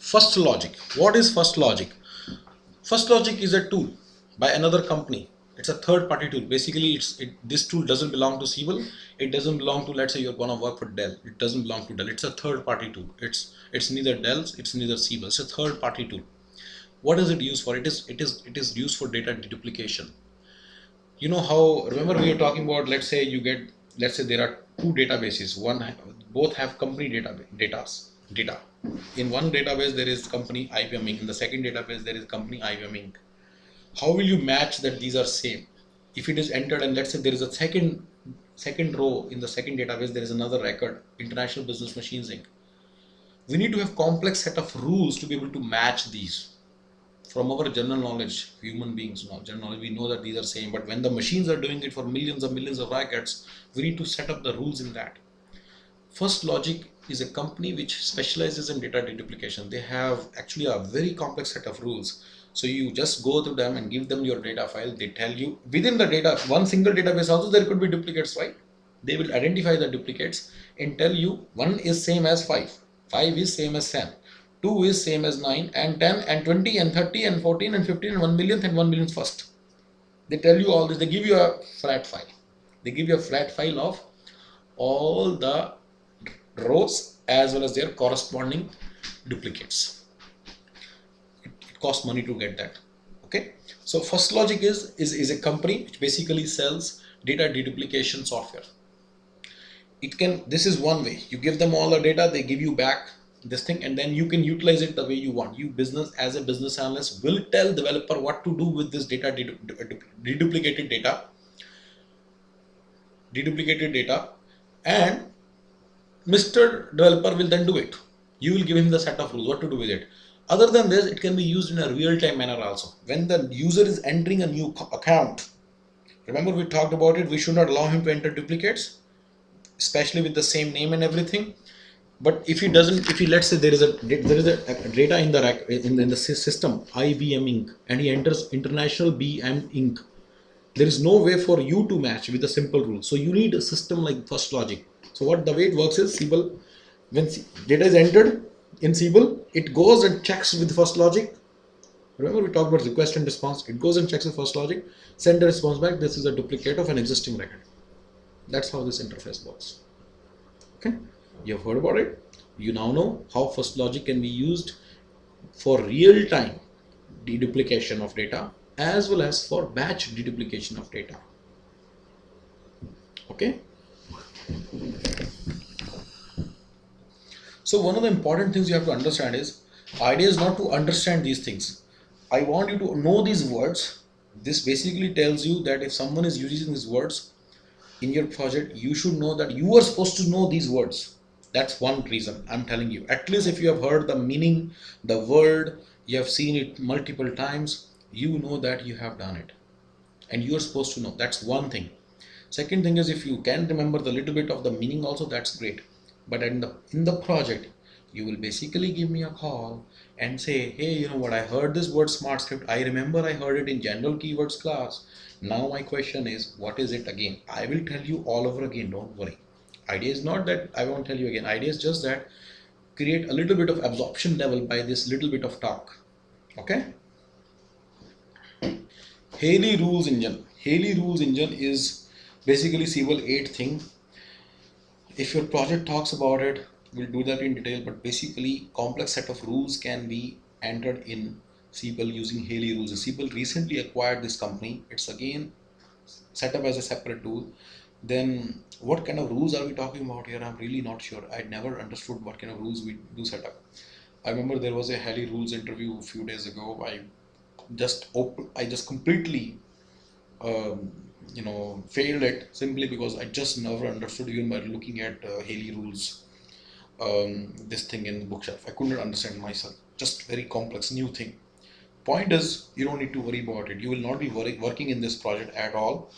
First Logic. What is First Logic? First Logic is a tool by another company. It's a third party tool. Basically, this tool doesn't belong to Siebel. It doesn't belong to, let's say you're gonna work for Dell. It doesn't belong to Dell. It's a third party tool. It's neither Dell's, it's neither Siebel. It's a third party tool. What does it use for? It is used for data deduplication. You know how, remember we were talking about, let's say there are two databases. Both have company data. In one database there is company IBM Inc. In the second database there is company IBM Inc. How will you match that these are same? If it is entered and let's say there is a second row in the second database, there is another record, International Business Machines Inc. We need to have complex set of rules to be able to match these. From our general knowledge, human beings know, general knowledge, we know that these are same, but when the machines are doing it for millions of records, we need to set up the rules in that. First Logic is a company which specializes in data deduplication. They have actually a very complex set of rules. So you just go to them and give them your data file. They tell you within the data, one single database also there could be duplicates, right? They will identify the duplicates and tell you 1 is same as 5, 5 is same as 10, 2 is same as 9, and 10 and 20 and 30 and 14 and 15 and 1 millionth and 1 millionth first. They tell you all this. They give you a flat file. They give you a flat file of all the rows as well as their corresponding duplicates. It costs money to get that. Okay, so First Logic is a company which basically sells data deduplication software. This is one way. You give them all the data, they give you back this thing, and then you can utilize it the way you want. You business as a business analyst will tell developer what to do with this data, deduplicated data, and Mr. Developer will then do it. You will give him the set of rules, what to do with it. Other than this, it can be used in a real-time manner also. When the user is entering a new account, remember we talked about it, we should not allow him to enter duplicates, especially with the same name and everything. But if he doesn't, if he, let's say there is a data in the system IBM Inc. and he enters International BM Inc., there is no way for you to match with a simple rule. So you need a system like First Logic. So the way it works is Siebel, when data is entered in Siebel, it goes and checks with First Logic. Remember we talked about request and response. It goes and checks with First Logic, send a response back. This is a duplicate of an existing record. That's how this interface works. Okay, you have heard about it. You now know how First Logic can be used for real-time deduplication of data as well as for batch deduplication of data. Okay. So one of the important things you have to understand is, idea is not to understand these things. I want you to know these words. This basically tells you that if someone is using these words in your project, you should know that you are supposed to know these words. That's one reason I'm telling you. At least if you have heard the meaning, the word, you have seen it multiple times, you know that you have done it. And you are supposed to know. That's one thing. Second thing is, if you can remember the little bit of the meaning also, that's great. But in the project, you will basically give me a call and say, hey, you know what, I heard this word smart script. I remember I heard it in general keywords class. Now my question is, what is it again? I will tell you all over again, don't worry. Idea is not that I won't tell you again. Idea is just that create a little bit of absorption level by this little bit of talk. Okay. Haley Rules Engine. Haley Rules Engine is basically Siebel 8 thing. If your project talks about it, we'll do that in detail, but basically complex set of rules can be entered in Siebel using Haley Rules. Siebel recently acquired this company. It's again set up as a separate tool. Then what kind of rules are we talking about here? I'm really not sure. I never understood what kind of rules we do set up. I remember there was a Haley Rules interview a few days ago. I just completely failed it simply because I just never understood, even by looking at Haley Rules this thing in the bookshelf. I couldn't understand myself. Just very complex new thing. Point is, you don't need to worry about it. You will not be working in this project at all,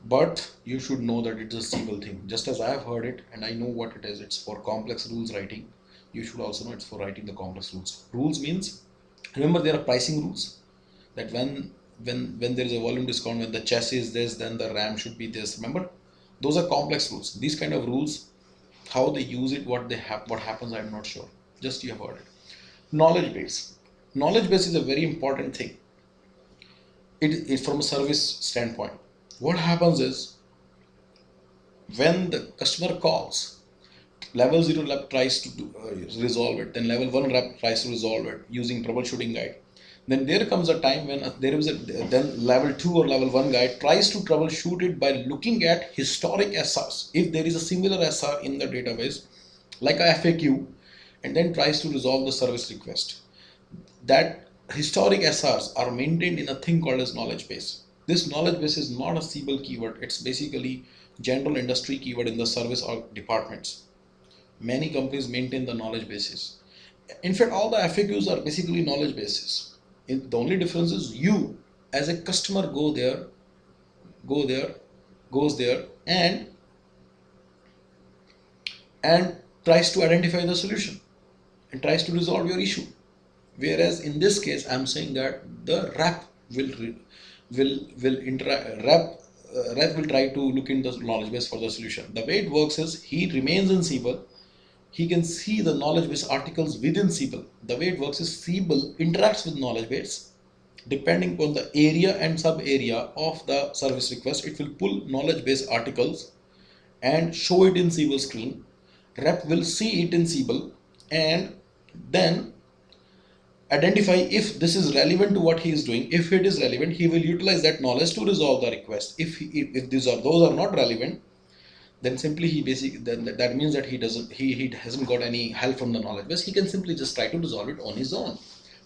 but you should know that it's a Siebel thing. Just as I have heard it and I know what it is, it's for complex rules writing. You should also know it's for writing the complex rules. Rules means, remember there are pricing rules, that when there is a volume discount, when the chassis is this, then the RAM should be this. Remember, those are complex rules. These kind of rules, how they use it, what happens, I'm not sure. Just you have heard it. Knowledge base. Knowledge base is a very important thing. It is from a service standpoint. What happens is when the customer calls, level 0 rep tries to resolve it, then level 1 rep tries to resolve it using troubleshooting guide. Then there comes a time when then level 2 or level 1 guy tries to troubleshoot it by looking at historic SRs. If there is a similar SR in the database, like a FAQ, and then tries to resolve the service request. That historic SRs are maintained in a thing called as knowledge base. This knowledge base is not a Siebel keyword, it's basically general industry keyword in the service or departments. Many companies maintain the knowledge bases. In fact, all the FAQs are basically knowledge bases. The only difference is you as a customer goes there and tries to identify the solution and tries to resolve your issue. Whereas in this case, I'm saying that the rep rep will try to look in the knowledge base for the solution. The way it works is he remains in Siebel. He can see the knowledge base articles within Siebel. The way it works is Siebel interacts with knowledge base. Depending upon the area and sub area of the service request, it will pull knowledge base articles and show it in Siebel screen. Rep will see it in Siebel and then identify if this is relevant to what he is doing. If it is relevant, he will utilize that knowledge to resolve the request. If those are not relevant, then simply that means that he hasn't got any help from the knowledge base. He can simply just try to resolve it on his own.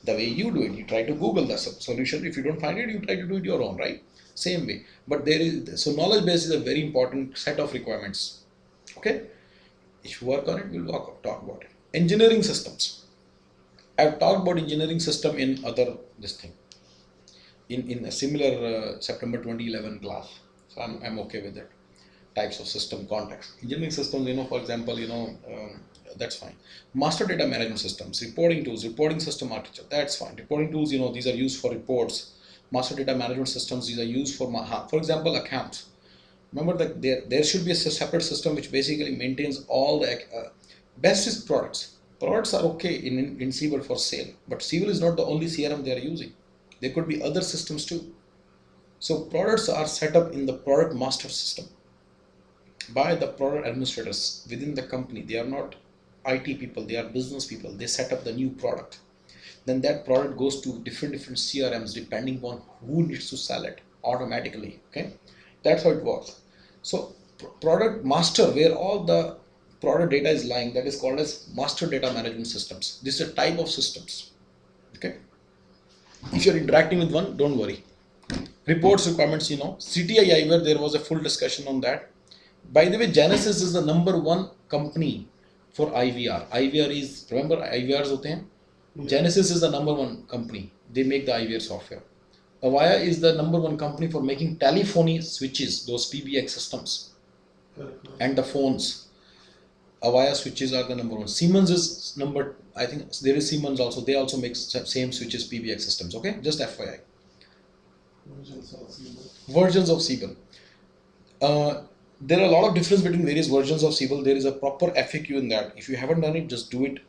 The way you do it, you try to Google the solution. If you don't find it, you try to do it your own, right? Same way. But so knowledge base is a very important set of requirements. Okay, if you work on it, we'll talk about it. Engineering systems. I've talked about engineering system in in a similar September 2011 class. So I'm okay with it. Types of system context. Engineering systems, for example, that's fine. Master data management systems, reporting tools, reporting system architecture, that's fine. Reporting tools, these are used for reports. Master data management systems, these are used for example, accounts. Remember that there should be a separate system which basically maintains all the best is products. Products are okay in Siebel for sale, but Siebel is not the only CRM they are using. There could be other systems too. So products are set up in the product master system by the product administrators within the company. They are not IT people, they are business people. They set up the new product. Then that product goes to different CRMs depending upon who needs to sell it automatically. Okay, that's how it works. So product master, where all the product data is lying, that is called as master data management systems. This is a type of systems. Okay, if you're interacting with one, don't worry. Reports requirements, CTI, where there was a full discussion on that. By the way, Genesis is the #1 company for IVR. IVR is, remember IVRs hote hain? Genesis is the #1 company. They make the IVR software. Avaya is the #1 company for making telephony switches, those PBX systems, and the phones. Avaya switches are the #1. Siemens is I think there is Siemens also. They also make same switches, PBX systems. Okay, just FYI. Versions of Siebel. There are a lot of difference between various versions of Siebel. There is a proper FAQ in that. If you haven't done it, just do it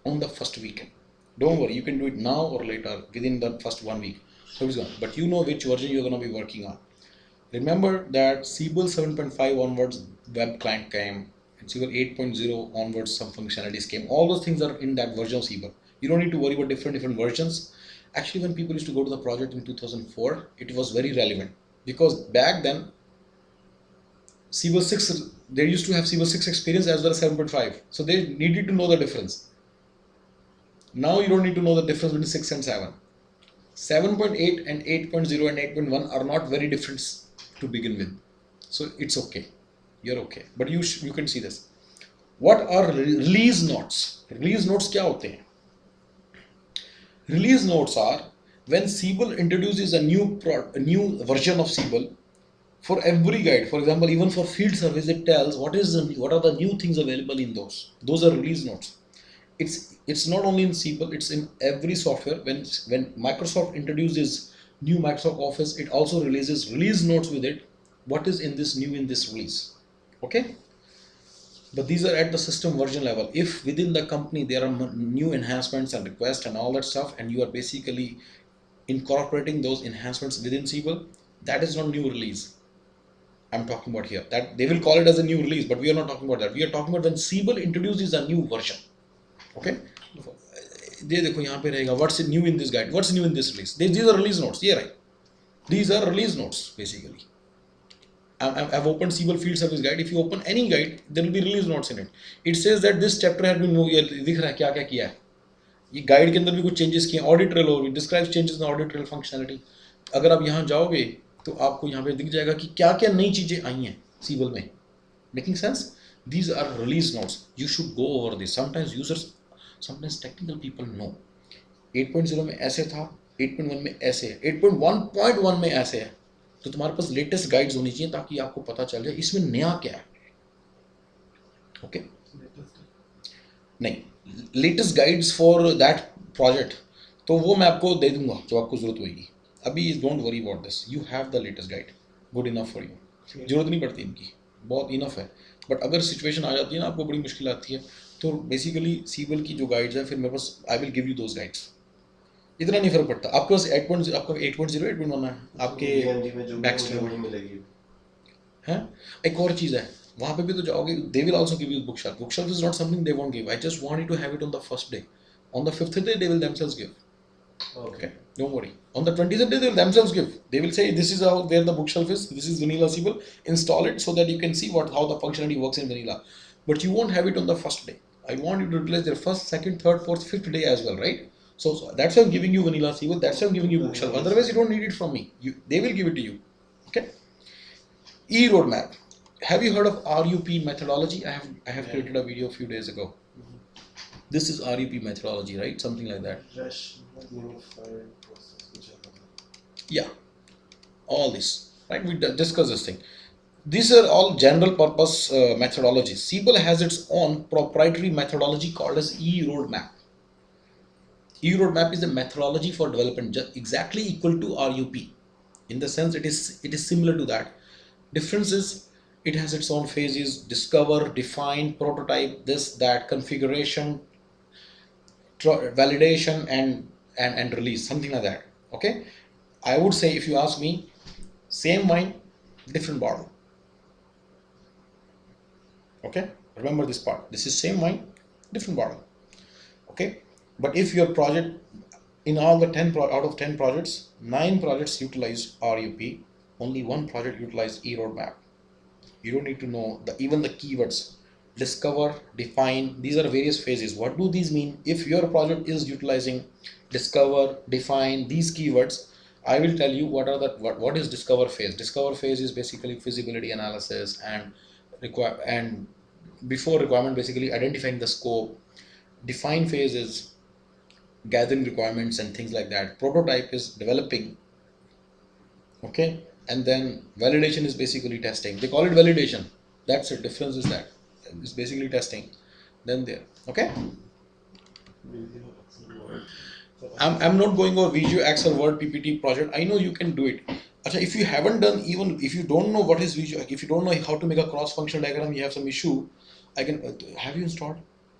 on the first weekend. Don't worry, you can do it now or later within the first 1 week. So it's gone. But you know which version you're going to be working on. Remember that Siebel 7.5 onwards web client came, and Siebel 8.0 onwards some functionalities came. All those things are in that version of Siebel. You don't need to worry about different versions. Actually, when people used to go to the project in 2004, it was very relevant because back then Siebel 6, they used to have Siebel 6 experience as well as 7.5. So they needed to know the difference. Now you don't need to know the difference between 6 and 7. 7.8 and 8.0 and 8.1 are not very different to begin with. So it's okay. You're okay. But you can see this. What are release notes? Release notes kya hote hain? Release notes are when Siebel introduces a new version of Siebel. For every guide, for example, even for field service, it tells what are the new things available in those. Those are release notes. It's not only in Siebel, it's in every software. When Microsoft introduces new Microsoft Office, it also releases release notes with it. What is in this release? Okay. but these are at the system version level. If within the company there are new enhancements and requests and all that stuff, and you are basically incorporating those enhancements within Siebel, that is not new release. I'm talking about here. That they will call it as a new release, but we are not talking about that. We are talking about when Siebel introduces a new version. Okay? ये देखो यहाँ पे रहेगा what's new in this guide, what's new in this release. These are release notes. Yeah, right. These are release notes basically. I've opened Siebel Field Service Guide. If you open any guide, there will be release notes in it. It says that this chapter has been दिख रहा है क्या क्या किया है. ये guide के अंदर भी कुछ चेंजेस किए. ऑडिट ट्रेल हो, describes changes in audit trail functionality. अगर आप यहाँ जाओगे तो आपको यहाँ पे दिख जाएगा कि क्या क्या नई चीजें आई हैं Siebel में. Making sense? These are release notes. You should go over this. Sometimes technical people know. 8.0 में ऐसे था, 8.1 में ऐसे है, 8.1.1 में ऐसे है. तो तुम्हारे पास लेटेस्ट गाइड्स होनी चाहिए ताकि आपको पता चल जाए इसमें नया क्या है. ओके नहीं, latest guides for that project तो वो मैं आपको दे दूंगा जो आपको जरूरत होगी. अभी don't worry about this, you have the latest guide, good enough for you. जरूरत नहीं पड़ती इनकी, बहुत इनफ है. बट अगर सिचुएशन आ जाती है ना, आपको बड़ी मुश्किल आती है, तो बेसिकली Siebel की जो गाइड्स हैं फिर मेरे पास I will give you those guides. इतना नहीं फर्क पड़ता. आपके पास 8.0 आपका 8.0 8.1 है आपके बैकस्ट्रीम में है. एक और चीज़ है, वहाँ पे भी तो जाओगे, they will also give you book shelf. Book shelf is not something they won't give. I just want you to have it on the first day. On the 5th day they will themselves give. Okay, don't worry. On the 20th day they will themselves give. They will say this is how where the bookshelf is. This is vanilla Siebel. Install it so that you can see how the functionality works in vanilla. But you won't have it on the first day. I want you to utilize their first, second, third, fourth, fifth day as well, right? So that's why I'm giving you vanilla Siebel. That's why I'm giving you bookshelf. Otherwise, you don't need it from me. They will give it to you. Okay. E roadmap. Have you heard of RUP methodology? I have created a video a few days ago. This is RUP methodology, right? Something like that. Unified process, whichever. Yeah. All this, right? We discuss this thing. These are all general purpose methodologies. Siebel has its own proprietary methodology called as E roadmap. E roadmap is a methodology for development, just exactly equal to RUP. In the sense, it is similar to that. Difference is it has its own phases: discover, define, prototype, this, that, configuration, validation, and release, something like that. Okay, I would say, if you ask me, same wine, different bottle. Okay, remember this part. This is same wine, different bottle. Okay, but if your project, in all the 10 out of 10 projects, 9 projects utilize RUP, only 1 project utilized E roadmap. You don't need to know even the keywords. Discover, define, these are various phases. What do these mean? If your project is utilizing discover, define, these keywords, I will tell you what is discover phase. Discover phase is basically feasibility analysis and before requirement, basically identifying the scope. Define phase is gathering requirements and things like that. Prototype is developing. Okay, and then validation is basically testing. They call it validation. That's the difference, is that it's basically testing. Then there. Okay, I'm not going over Visio, Excel, Word, PPT project. I know you can do it. Achha, if you haven't done, even if you don't know what is Visio, if you don't know how to make a cross-functional diagram, you have some issue, I can have you installed?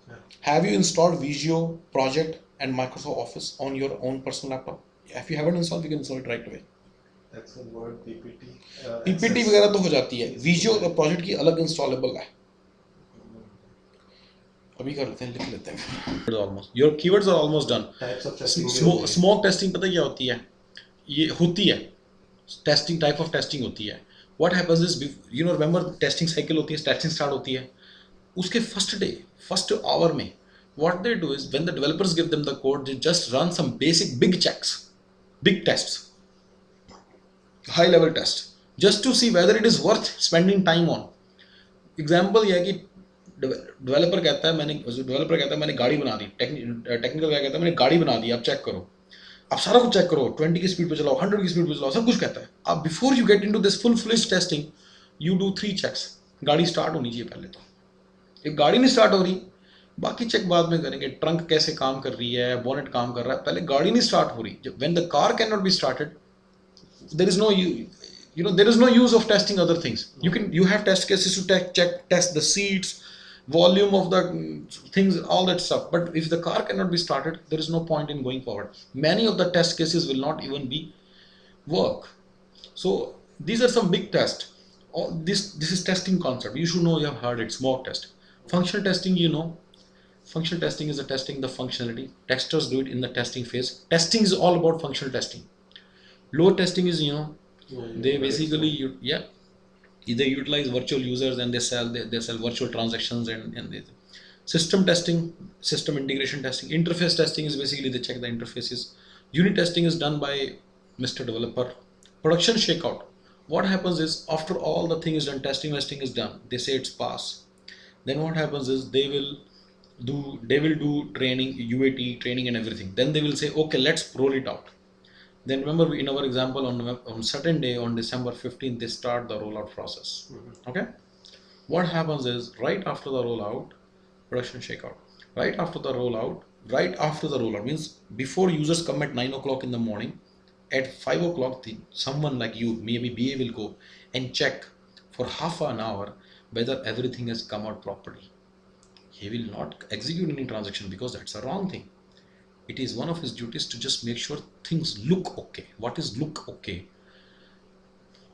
Yeah. Have you installed Visio project and Microsoft Office on your own personal laptop? If you haven't installed, you can install it right away. Excel, Word, PPT. PPT वगैरह तो हो जाती है. Visio project की अलग installable है. अभी कर लेते हैं, लिख लेते हैं. Almost. Your keywords are almost done. Types of testing. Smoke testing पता क्या होती है? ये होती है. Testing type of testing होती है. What happens is, you know, remember testing cycle होती है, testing start होती है. उसके first day, first hour में, what they do is when the developers give them the code, they just run some basic big checks, big tests, high level test, just to see whether it is worth spending time on. Example यह है कि developer कहता है मैंने गाड़ी बना दी, technical क्या कहता है मैंने गाड़ी बना दी, आप चेक करो, आप सारा कुछ चेक करो, 20 की स्पीड पे चलाओ, 100 की स्पीड पे चलाओ, सब कुछ कहता है. अब before you get into this full fledged testing, you do 3 checks. गाड़ी स्टार्ट होनी चाहिए पहले. तो एक गाड़ी नहीं स्टार्ट हो रही, बाकी चेक बाद में करेंगे. ट्रंक कैसे काम कर रही है, बोनेट काम कर रहा है, पहले गाड़ी नहीं स्टार्ट हो रही. When the car can not be started, there is no there is no use of testing other things. You have test cases to test the seats, volume of the things, all that stuff. But if the car cannot be started, there is no point in going forward. Many of the test cases will not even be work. So these are some big tests. All this is testing concept. You should know, you have heard it, smoke test. Functional testing, you know. Functional testing is the testing the functionality. Testers do it in the testing phase. Testing is all about functional testing. Load testing is, you know, they basically yeah, they utilize virtual users and they sell virtual transactions, and they, system testing, system integration testing, interface testing is basically they check the interfaces. Unit testing is done by Mr. Developer. Production shakeout, what happens is after all the thing is done, testing is done, they say it's pass, then what happens is they will do training, UAT training and everything, then they will say okay, let's roll it out. Then remember, in our example, on certain day on December 15th, they start the rollout process. Okay, what happens is right after the rollout, production shakeout. Right after the rollout means before users come at 9 o'clock in the morning, at 5 o'clock, someone like you, maybe BA, will go and check for half an hour whether everything has come out properly. He will not execute any transaction because that's a wrong thing. It is one of his duties to just make sure things look okay. What is look okay?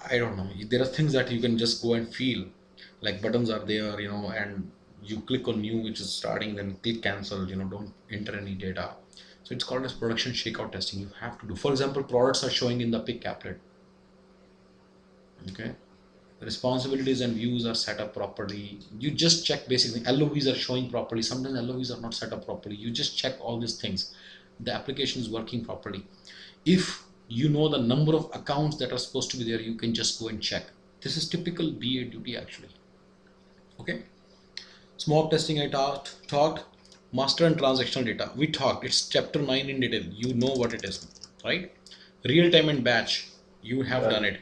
I don't know. There are things that you can just go and feel, like buttons are there, you know, and you click on new, which is starting, then click cancel, you know, don't enter any data. So it's called as production shakeout testing. You have to do, for example, products are showing in the pick applet. Okay. The responsibilities and views are set up properly. You just check basically LOVs are showing properly. Sometimes LOVs are not set up properly. You just check all these things. The application is working properly. If you know the number of accounts that are supposed to be there, you can just go and check. This is typical BA duty actually. Okay. Smoke testing I talked. Master and transactional data we talked. It's chapter 9 in detail. You know what it is, right? Real time and batch, you have done it.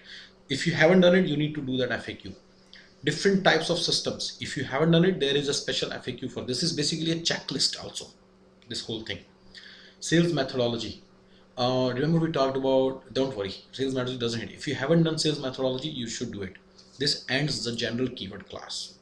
If you haven't done it, you need to do that FAQ. Different types of systems, if you haven't done it, there is a special FAQ for this. Is basically a checklist also, this whole thing. Sales methodology, remember we talked about, don't worry, sales methodology doesn't hit. If you haven't done sales methodology, you should do it. This ends the general keyword class.